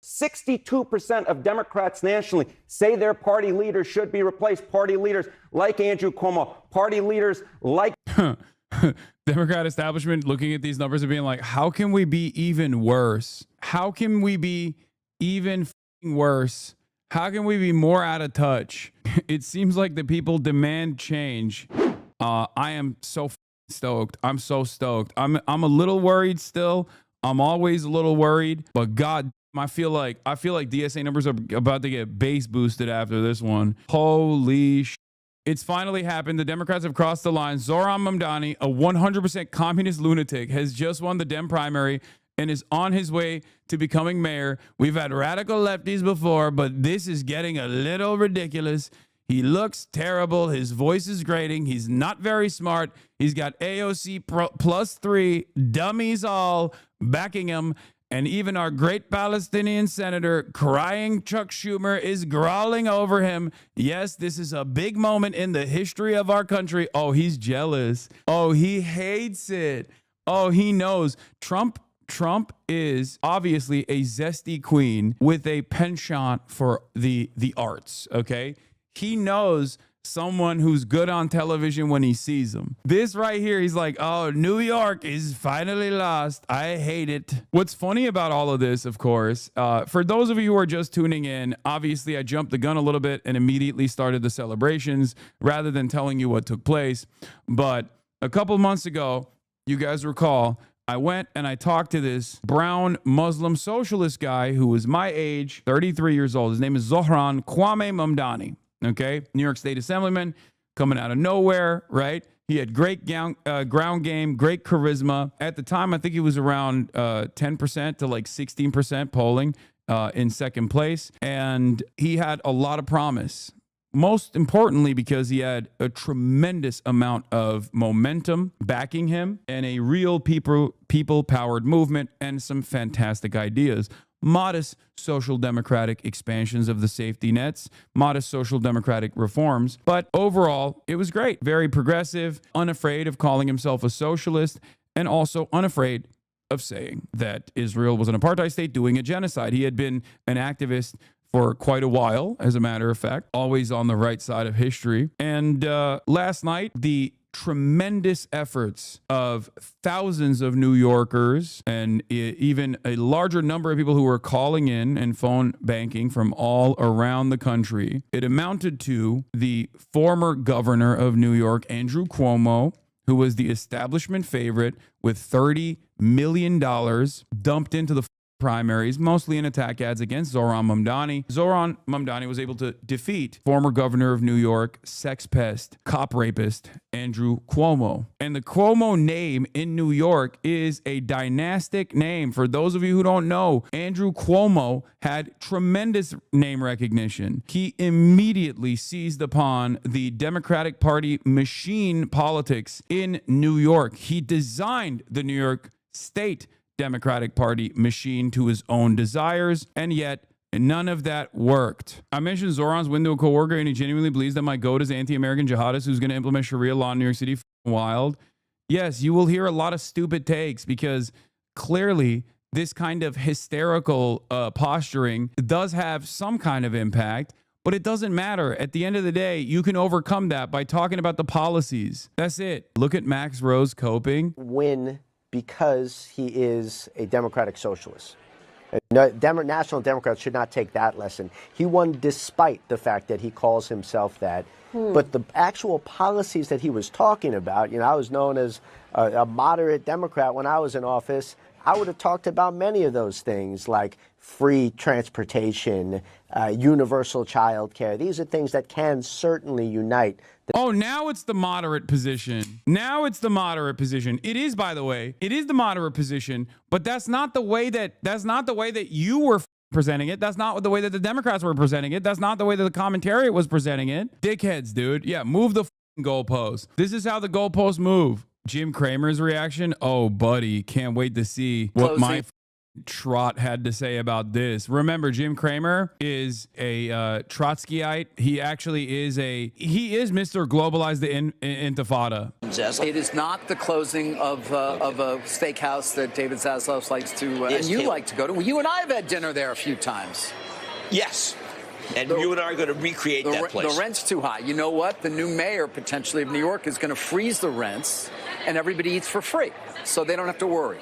62% of Democrats nationally say their party leaders should be replaced. Party leaders like Andrew Cuomo, party leaders like Democrat establishment looking at these numbers and being like, how can we be even worse? How can we be even worse? How can we be more out of touch? It seems like the people demand change. I am so stoked. I'm so stoked. I'm a little worried still. I'm always a little worried, but God, I feel like DSA numbers are about to get base boosted after this one. Holy shit. It's finally happened. The Democrats have crossed the line. Zohran Mamdani, a 100% communist lunatic, has just won the Dem primary and is on his way to becoming mayor. We've had radical lefties before, but this is getting a little ridiculous. He looks terrible. His voice is grating. He's not very smart. He's got AOC +3 dummies all backing him. And even our great Palestinian senator, crying Chuck Schumer, is growling over him. Yes, this is a big moment in the history of our country. Oh, he's jealous. Oh, he hates it. Oh, he knows. Trump is obviously a zesty queen with a penchant for the arts, okay? He knows someone who's good on television when he sees them. This right here, he's like, oh, New York is finally lost. I hate it. What's funny about all of this, of course, for those of you who are just tuning in, obviously I jumped the gun a little bit and immediately started the celebrations rather than telling you what took place. But a couple months ago, you guys recall, I went and I talked to this brown Muslim socialist guy who was my age, 33 years old. His name is Zohran Kwame Mamdani. Okay, New York State Assemblyman, coming out of nowhere, right? He had great ground game, great charisma. At the time, I think he was around 10% to like 16% polling in second place. And he had a lot of promise. Most importantly, because he had a tremendous amount of momentum backing him and a real people-powered movement and some fantastic ideas. Modest social democratic expansions of the safety nets, modest social democratic reforms. But overall, it was great. Very progressive, unafraid of calling himself a socialist, and also unafraid of saying that Israel was an apartheid state doing a genocide. He had been an activist for quite a while, as a matter of fact, always on the right side of history. And last night, the tremendous efforts of thousands of New Yorkers and even a larger number of people who were calling in and phone banking from all around the country. It amounted to the former governor of New York, Andrew Cuomo, who was the establishment favorite with $30 million dumped into the primaries, mostly in attack ads against Zohran Mamdani. Zohran Mamdani was able to defeat former governor of New York, sex pest, cop rapist, Andrew Cuomo. And the Cuomo name in New York is a dynastic name. For those of you who don't know, Andrew Cuomo had tremendous name recognition. He immediately seized upon the Democratic Party machine politics in New York. He designed the New York State Democratic Party machine to his own desires, and yet none of that worked. I mentioned Zohran's window coworker, and he genuinely believes that my goat is anti-American jihadist who's going to implement Sharia law in New York City. Wild. Yes, you will hear a lot of stupid takes because clearly this kind of hysterical posturing does have some kind of impact, but it doesn't matter. At the end of the day, you can overcome that by talking about the policies. That's it. Look at Max Rose coping. Win because he is a democratic socialist. National Democrats should not take that lesson. He won despite the fact that he calls himself that. But the actual policies that he was talking about, I was known as a moderate Democrat when I was in office. I would have talked about many of those things like free transportation, universal child care. These are things that can certainly unite. Oh, now it's the moderate position. Now it's the moderate position. It is, by the way, it is the moderate position, but that's not the way that you were presenting it. That's not the way that the Democrats were presenting it. That's not the way that the commentariat was presenting it. Dickheads, dude. Yeah, move the goalpost. This is how the goalposts move. Jim Cramer's reaction. Oh, buddy, can't wait to see what my Trot had to say about this. Remember, Jim Cramer is a Trotskyite. He actually is Mr. Globalize the Intifada. It is not the closing of a steakhouse that David Zaslav likes to, and you like to go to. Well, you and I have had dinner there a few times. Yes. And you and I are going to recreate that place. The rent's too high. You know what? The new mayor, potentially, of New York is going to freeze the rents, and everybody eats for free, so they don't have to worry.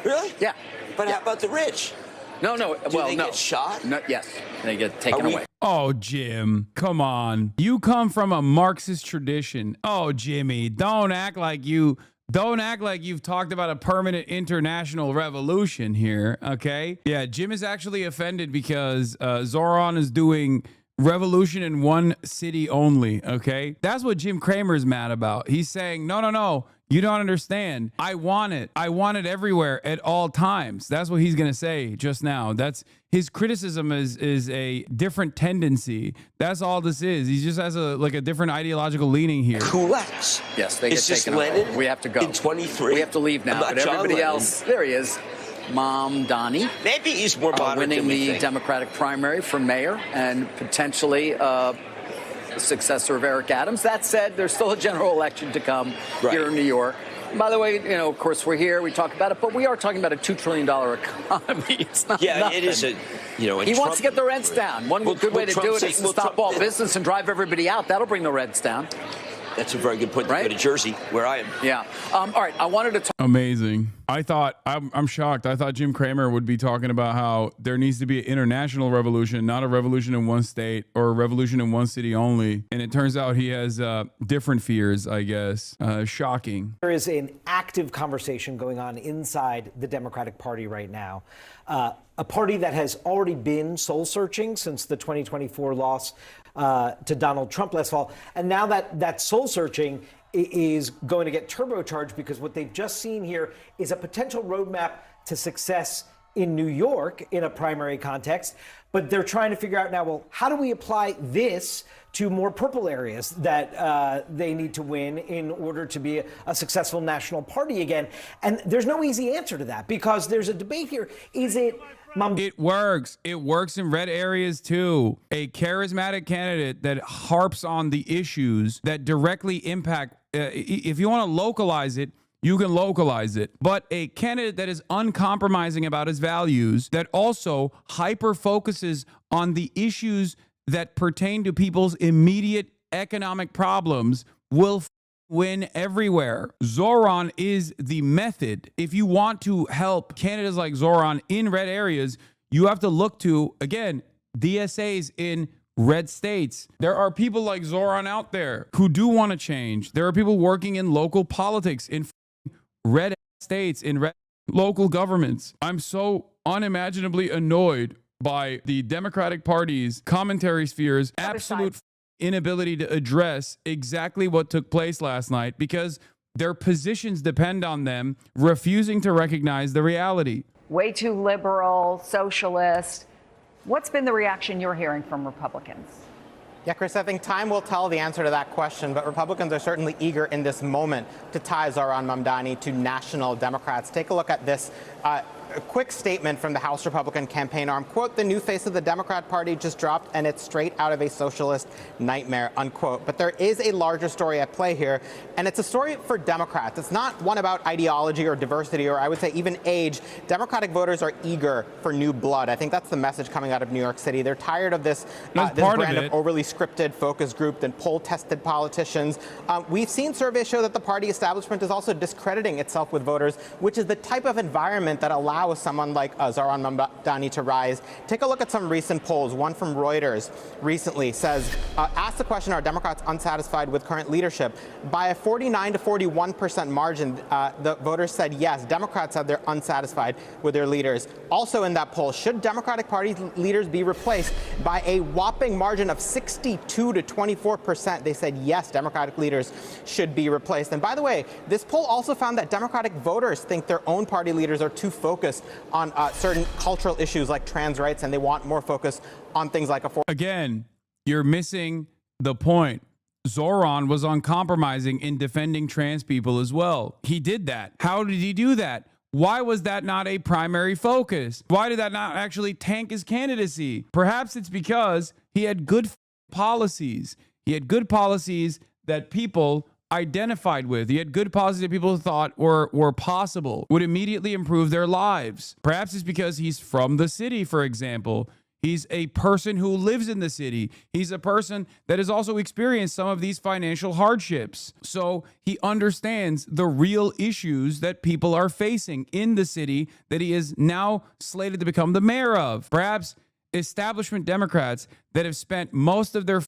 Really? Yeah. But how about the rich? No. Do they get shot? No, yes. They get taken away. Oh, Jim, come on. You come from a Marxist tradition. Oh, Jimmy, don't act like you've talked about a permanent international revolution here, okay? Yeah, Jim is actually offended because Zohran is doing revolution in one city only, okay? That's what Jim Cramer's mad about. He's saying, no. You don't understand. I want it. I want it everywhere at all times. That's what he's going to say just now. That's his criticism is a different tendency. That's all this is. He just has a different ideological leaning here. Kulaks. Yes, they get taken away. We have to go. In 23. We have to leave now. But everybody else, there he is. Mamdani. Maybe he's more moderate winning than we the think. Democratic primary for mayor and potentially successor of Eric Adams. That said, there's still a general election to come here in New York. By the way, of course, we're here, we talk about it, but we are talking about a $2 trillion economy. It's not nothing. It is he wants to get the rents down. One good way to do it is to stop all business and drive everybody out. That'll bring the rents down. That's a very good point. Right? To go to Jersey, where I am. Yeah. All right. I wanted to talk. Amazing. I'm shocked. I thought Jim Cramer would be talking about how there needs to be an international revolution, not a revolution in one state or a revolution in one city only. And it turns out he has different fears, I guess. Shocking. There is an active conversation going on inside the Democratic Party right now. A party that has already been soul searching since the 2024 loss to Donald Trump last fall. And now that soul searching is going to get turbocharged because what they've just seen here is a potential roadmap to success in New York in a primary context. But they're trying to figure out now, well, how do we apply this to more purple areas that they need to win in order to be a successful national party again? And there's no easy answer to that because there's a debate here. Is it... It works. It works in red areas too. A charismatic candidate that harps on the issues that directly impact, if you want to localize it, you can localize it. But a candidate that is uncompromising about his values, that also hyper focuses on the issues that pertain to people's immediate economic problems will win everywhere. Zohran is the method. If you want to help candidates like Zohran in red areas, you have to look to, again, DSAs in red states. There are people like Zohran out there who do want to change. There are people working in local politics in red states, in red local governments. I'm so unimaginably annoyed by the Democratic Party's commentary sphere's absolute inability to address exactly what took place last night because their positions depend on them refusing to recognize the reality. Way too liberal, socialist. What's been the reaction you're hearing from Republicans? Yeah, Chris, I think time will tell the answer to that question, but Republicans are certainly eager in this moment to tie Zohran Mamdani to national Democrats. Take a look at this. A quick statement from the House Republican campaign arm, quote, "The new face of the Democrat Party just dropped and it's straight out of a socialist nightmare," unquote. But there is a larger story at play here, and it's a story for Democrats. It's not one about ideology or diversity or I would say even age. Democratic voters are eager for new blood. I think that's the message coming out of New York City. They're tired of this brand of overly scripted, focus grouped and poll-tested politicians. We've seen surveys show that the party establishment is also discrediting itself with voters, which is the type of environment that allows someone like Zohran Mamdani to rise. Take a look at some recent polls. One from Reuters recently says, ask the question, are Democrats unsatisfied with current leadership? By a 49 to 41% margin, the voters said yes. Democrats said they're unsatisfied with their leaders. Also in that poll, should Democratic Party leaders be replaced? By a whopping margin of 62 to 24%, they said yes, Democratic leaders should be replaced. And by the way, this poll also found that Democratic voters think their own party leaders are too focused on certain cultural issues like trans rights, and they want more focus on things like affordability. Again, you're missing the point. Zohran was uncompromising in defending trans people as well. He did that. How did he do that? Why was that not a primary focus? Why did that not actually tank his candidacy? Perhaps it's because he had good policies. He had good policies that people identified with. He had good policies that people thought were possible, would immediately improve their lives. Perhaps it's because he's from the city, for example. He's a person who lives in the city. He's a person that has also experienced some of these financial hardships. So he understands the real issues that people are facing in the city that he is now slated to become the mayor of. Perhaps establishment Democrats that have spent most of their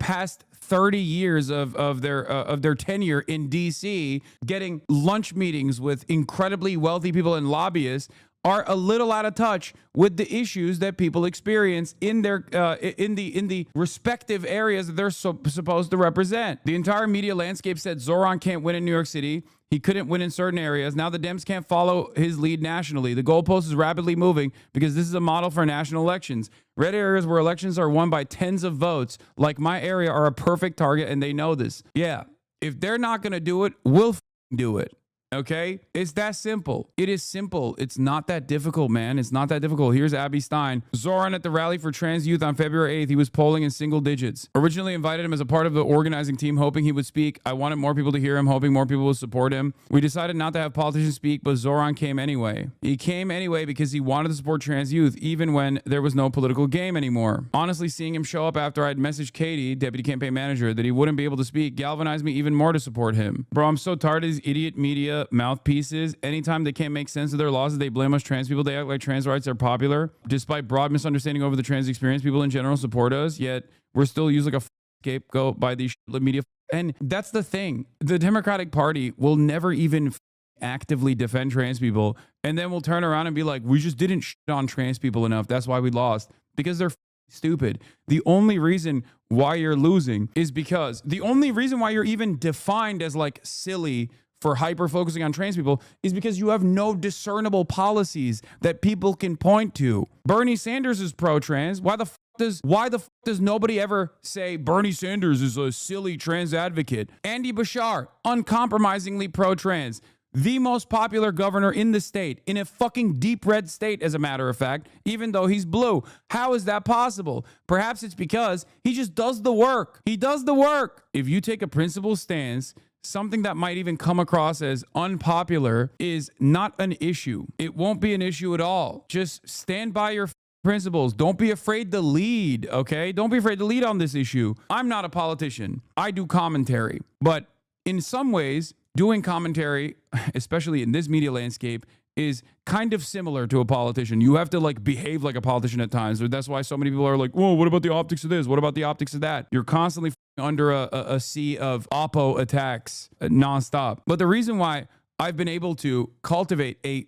past 30 years of their tenure in DC getting lunch meetings with incredibly wealthy people and lobbyists are a little out of touch with the issues that people experience in their in the respective areas that they're supposed to represent. The entire media landscape said Zohran can't win in New York City. He couldn't win in certain areas. Now the Dems can't follow his lead nationally. The goalpost is rapidly moving because this is a model for national elections. Red areas where elections are won by tens of votes, like my area, are a perfect target, and they know this. Yeah, if they're not going to do it, we'll do it. Okay? It's that simple. It is simple. It's not that difficult, man. It's not that difficult. Here's Abby Stein. Zohran at the rally for trans youth on February 8th. He was polling in single digits. Originally invited him as a part of the organizing team, hoping he would speak. I wanted more people to hear him, hoping more people would support him. We decided not to have politicians speak, but Zohran came anyway. He came anyway because he wanted to support trans youth, even when there was no political game anymore. Honestly, seeing him show up after I had messaged Katie, deputy campaign manager, that he wouldn't be able to speak, galvanized me even more to support him. Bro, I'm so tired of these idiot media mouthpieces. Anytime they can't make sense of their laws, they blame us trans people. They act like trans rights are popular. Despite broad misunderstanding over the trans experience, people in general support us, yet we're still used like a scapegoat by these media. And that's the thing. The Democratic Party will never even actively defend trans people, and then we'll turn around and be like, we just didn't shit on trans people enough. That's why we lost. Because they're stupid. The only reason why you're losing is because the only reason why you're even defined as like silly for hyper focusing on trans people is because you have no discernible policies that people can point to. Bernie Sanders is pro-trans. Why the fuck does nobody ever say Bernie Sanders is a silly trans advocate? Andy Bashar, uncompromisingly pro-trans. The most popular governor in the state, in a fucking deep red state, as a matter of fact, even though he's blue. How is that possible? Perhaps it's because he just does the work. He does the work. If you take a principled stance, something that might even come across as unpopular is not an issue. It won't be an issue at all. Just stand by your principles. Don't be afraid to lead, okay? Don't be afraid to lead on this issue. I'm not a politician. I do commentary. But in some ways, doing commentary, especially in this media landscape, is kind of similar to a politician. You have to like behave like a politician at times. That's why so many people are like, whoa, what about the optics of this? What about the optics of that? You're constantly under a sea of oppo attacks nonstop. But the reason why I've been able to cultivate a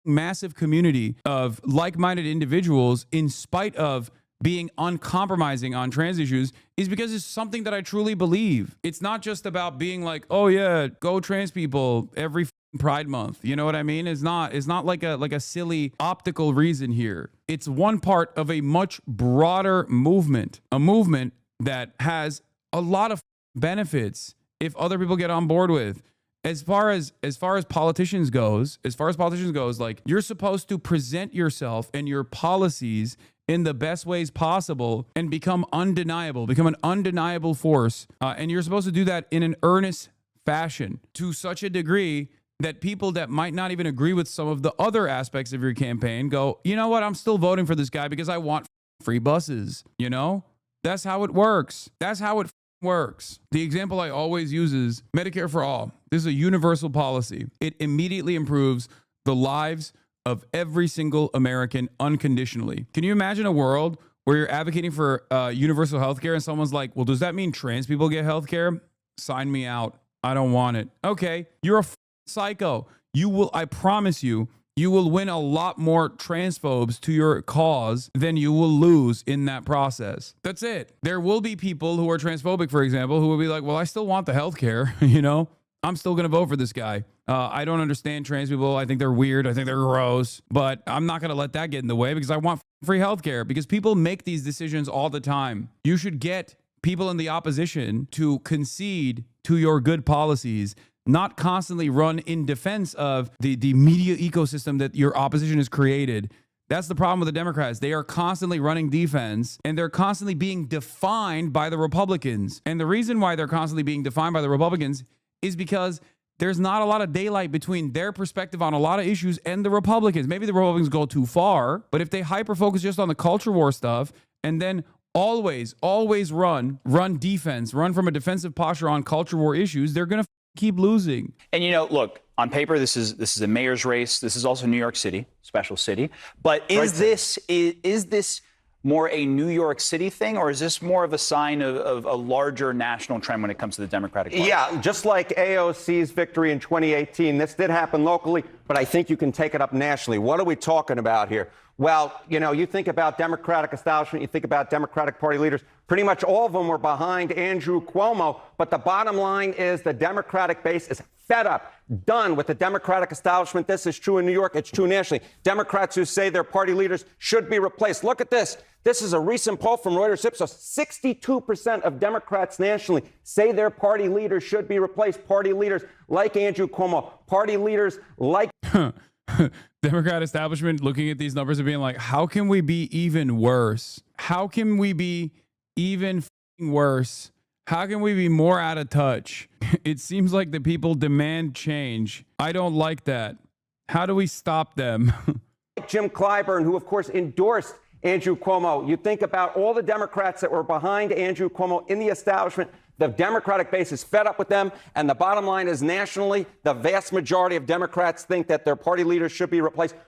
massive community of like-minded individuals in spite of being uncompromising on trans issues is because it's something that I truly believe. It's not just about being like, oh yeah, go trans people every Pride Month. You know what I mean? It's not like a silly optical reason here. It's one part of a much broader movement, a movement that has a lot of benefits if other people get on board with. As far as politicians goes, like, you're supposed to present yourself and your policies in the best ways possible and become an undeniable force. And you're supposed to do that in an earnest fashion to such a degree that people that might not even agree with some of the other aspects of your campaign go, you know what, I'm still voting for this guy because I want free buses. You know, that's how it works. That's how it works. The example I always use is Medicare for all. This is a universal policy. It immediately improves the lives of every single American unconditionally. Can you imagine a world where you're advocating for universal health care and someone's like, well, does that mean trans people get health care? Sign me out. I don't want it. Okay, you're a psycho. I promise you, you will win a lot more transphobes to your cause than you will lose in that process. That's it. There will be people who are transphobic, for example, who will be like, well, I still want the healthcare, you know? I'm still going to vote for this guy. I don't understand trans people. I think they're weird. I think they're gross. But I'm not going to let that get in the way because I want free healthcare, because people make these decisions all the time. You should get people in the opposition to concede to your good policies not constantly run in defense of the media ecosystem that your opposition has created. That's the problem with the Democrats. They are constantly running defense, and they're constantly being defined by the Republicans. And the reason why they're constantly being defined by the Republicans is because there's not a lot of daylight between their perspective on a lot of issues and the Republicans. Maybe the Republicans go too far, but if they hyper-focus just on the culture war stuff and then always run defense, run from a defensive posture on culture war issues, they're going to keep losing. And, you know, look, on paper, this is a mayor's race. This is also New York City, special city. But is this more a New York City thing, or is this more of a sign of a larger national trend when it comes to the Democratic Party? Yeah, just like AOC's victory in 2018, this did happen locally, but I think you can take it up nationally. What are we talking about here? Well, you know, you think about Democratic establishment, you think about Democratic Party leaders, pretty much all of them were behind Andrew Cuomo. But the bottom line is the Democratic base is fed up, done with the Democratic establishment. This is true in New York. It's true nationally. Democrats who say their party leaders should be replaced. Look at this. This is a recent poll from Reuters Ipsos. 62% of Democrats nationally say their party leaders should be replaced. Party leaders like Andrew Cuomo, party leaders like... Democrat establishment looking at these numbers and being like, how can we be even worse? How can we be even worse? How can we be more out of touch? It seems like the people demand change. I don't like that. How do we stop them? Jim Clyburn, who, of course, endorsed Andrew Cuomo. You think about all the Democrats that were behind Andrew Cuomo in the establishment. The Democratic base is fed up with them. And the bottom line is nationally, the vast majority of Democrats think that their party leaders should be replaced.